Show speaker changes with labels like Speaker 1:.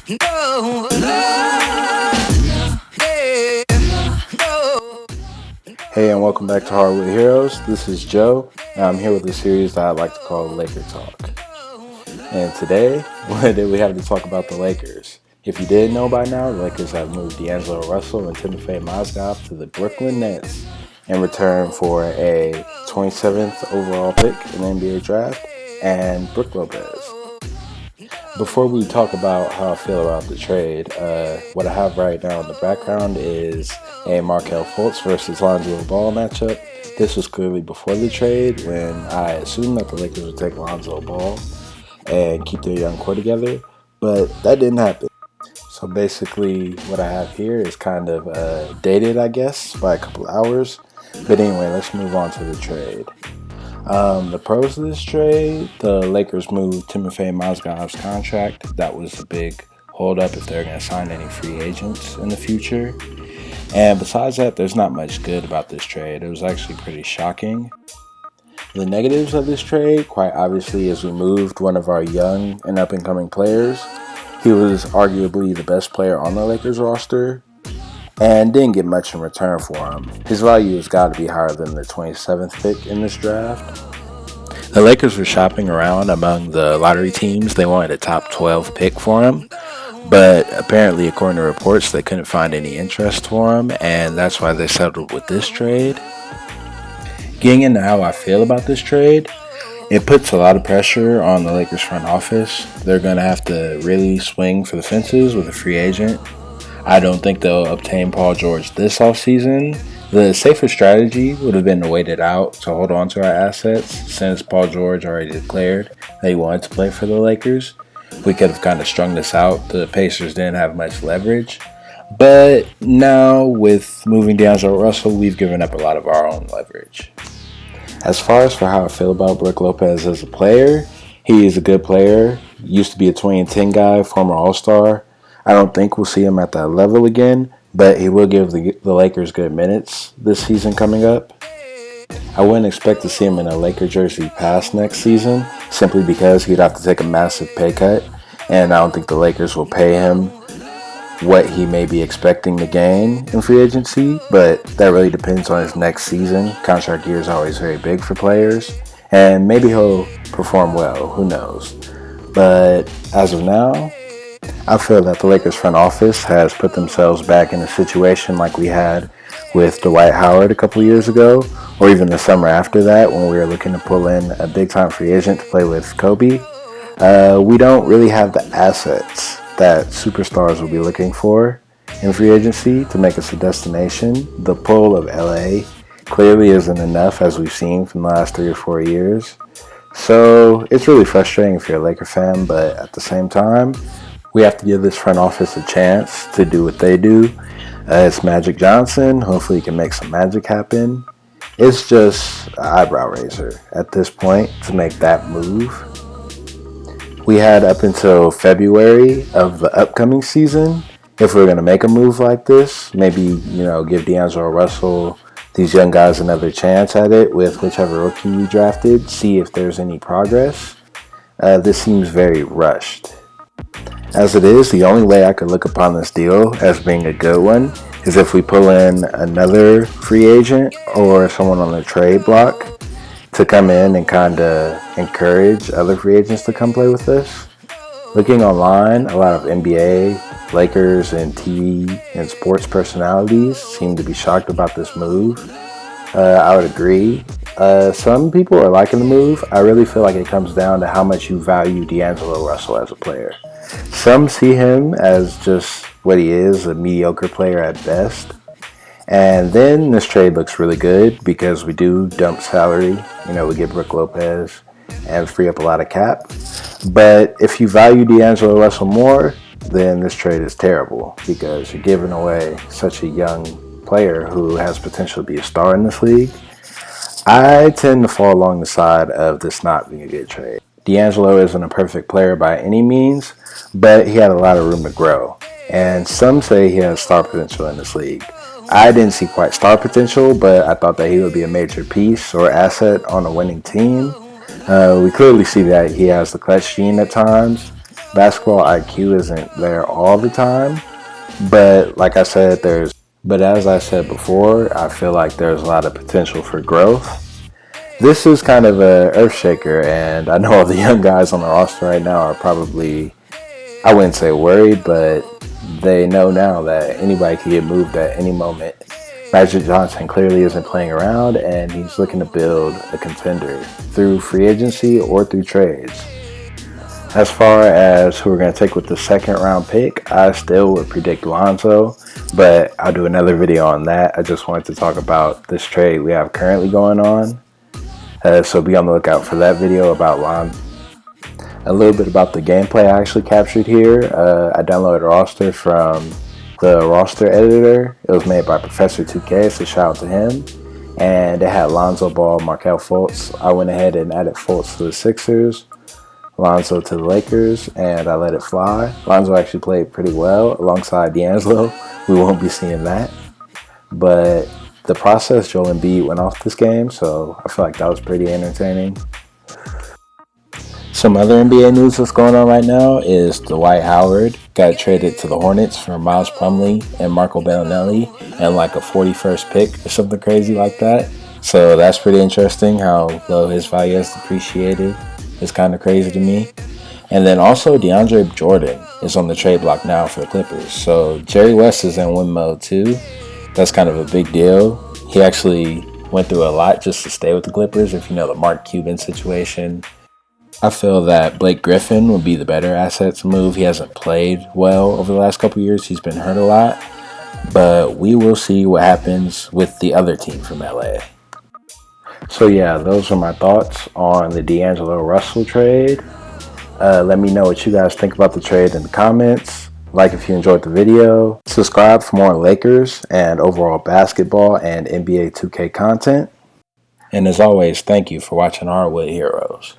Speaker 1: No, no, yeah, no.
Speaker 2: Hey, and welcome back to Hardwood Heroes. This is Joe, and I'm here with a series that I like to call Laker Talk. And today, what did we have to talk about the Lakers? If you didn't know by now, the Lakers have moved D'Angelo Russell and Timofey Mozgov to the Brooklyn Nets in return for a 27th overall pick in the NBA draft and Brook Lopez. Before we talk about how I feel about the trade, what I have right now in the background is a Markelle Fultz versus Lonzo Ball matchup. This was clearly before the trade when I assumed that the Lakers would take Lonzo Ball and keep their young core together, but that didn't happen. So basically what I have here is kind of dated, I guess, by a couple hours. But anyway, let's move on to the trade. The pros of this trade, the Lakers moved Timofey Mozgov's contract. That was a big holdup if they're going to sign any free agents in the future. And besides that, there's not much good about this trade. It was actually pretty shocking. The negatives of this trade, quite obviously, is we moved one of our young and up-and-coming players. He was arguably the best player on the Lakers roster and didn't get much in return for him. His value has got to be higher than the 27th pick in this draft. The Lakers were shopping around among the lottery teams. They wanted a top 12 pick for him, but apparently, according to reports, they couldn't find any interest for him, and that's why they settled with this trade. Getting into how I feel about this trade, it puts a lot of pressure on the Lakers front office. They're going to have to really swing for the fences with a free agent. I don't think they'll obtain Paul George this offseason. The safer strategy would have been to wait it out to hold on to our assets since Paul George already declared that he wanted to play for the Lakers. We could have kind of strung this out. The Pacers didn't have much leverage. But now with moving D'Angelo Russell, we've given up a lot of our own leverage. As far as for how I feel about Brook Lopez as a player, he is a good player. Used to be a 2010 guy, former All-Star. I don't think we'll see him at that level again, but he will give the Lakers good minutes this season coming up. I wouldn't expect to see him in a Laker jersey past next season, simply because he'd have to take a massive pay cut, and I don't think the Lakers will pay him what he may be expecting to gain in free agency, but that really depends on his next season. Contract year is always very big for players, and maybe he'll perform well, who knows. But as of now, I feel that the Lakers front office has put themselves back in a situation like we had with Dwight Howard a couple years ago, or even the summer after that when we were looking to pull in a big-time free agent to play with Kobe. We don't really have the assets that superstars will be looking for in free agency to make us a destination. The pull of LA clearly isn't enough, as we've seen from the last 3 or 4 years. So it's really frustrating if you're a Laker fan, but at the same time, we have to give this front office a chance to do what they do. It's Magic Johnson. Hopefully he can make some magic happen. It's just an eyebrow raiser at this point to make that move. We had up until February of the upcoming season if we're going to make a move like this. Maybe, give D'Angelo Russell, these young guys, another chance at it with whichever rookie we drafted, see if there's any progress. This seems very rushed. As it is, the only way I could look upon this deal as being a good one is if we pull in another free agent or someone on the trade block to come in and kind of encourage other free agents to come play with us. Looking online, a lot of NBA, Lakers, and TV and sports personalities seem to be shocked about this move. I would agree. Some people are liking the move. I really feel like it comes down to how much you value D'Angelo Russell as a player. Some see him as just what he is, a mediocre player at best. And then this trade looks really good because we do dump salary. We get Brook Lopez and free up a lot of cap. But if you value D'Angelo Russell more, then this trade is terrible because you're giving away such a young player who has potential to be a star in this league. I tend to fall along the side of this not being a good trade. D'Angelo isn't a perfect player by any means, but he had a lot of room to grow. And some say he has star potential in this league. I didn't see quite star potential, but I thought that he would be a major piece or asset on a winning team. We clearly see that he has the clutch gene at times, Basketball IQ isn't there all the time, but like I said, but as I said before, I feel like there's a lot of potential for growth. This is kind of a earth shaker, and I know all the young guys on the roster right now are probably, I wouldn't say worried, but they know now that anybody can get moved at any moment. Magic Johnson clearly isn't playing around, and he's looking to build a contender through free agency or through trades. As far as who we're going to take with the second round pick, I still would predict Lonzo, but I'll do another video on that. I just wanted to talk about this trade we have currently going on. So be on the lookout for that video about Lonzo. A little bit about the gameplay I actually captured here. I downloaded a roster from the roster editor. It was made by Professor 2K, so shout out to him. And it had Lonzo Ball, Markelle Fultz. I went ahead and added Fultz to the Sixers, Lonzo to the Lakers, and I let it fly. Lonzo actually played pretty well alongside D'Angelo. We won't be seeing that. But the process, Joel Embiid went off this game, so I feel like that was pretty entertaining. Some other NBA news that's going on right now is Dwight Howard got traded to the Hornets for Miles Plumlee and Marco Bellinelli and like a 41st pick or something crazy like that. So that's pretty interesting how low his value has depreciated. It's kind of crazy to me. And then also DeAndre Jordan is on the trade block now for the Clippers. So Jerry West is in win mode too. That's kind of a big deal. He actually went through a lot just to stay with the Clippers. If you know the Mark Cuban situation, I feel that Blake Griffin would be the better asset to move. He hasn't played well over the last couple years. He's been hurt a lot. But we will see what happens with the other team from LA. So yeah, those are my thoughts on the D'Angelo Russell trade. Let me know what you guys think about the trade in the comments. Like if you enjoyed the video. Subscribe for more Lakers and overall basketball and NBA 2K content. And as always, thank you for watching Hardwood Heroes.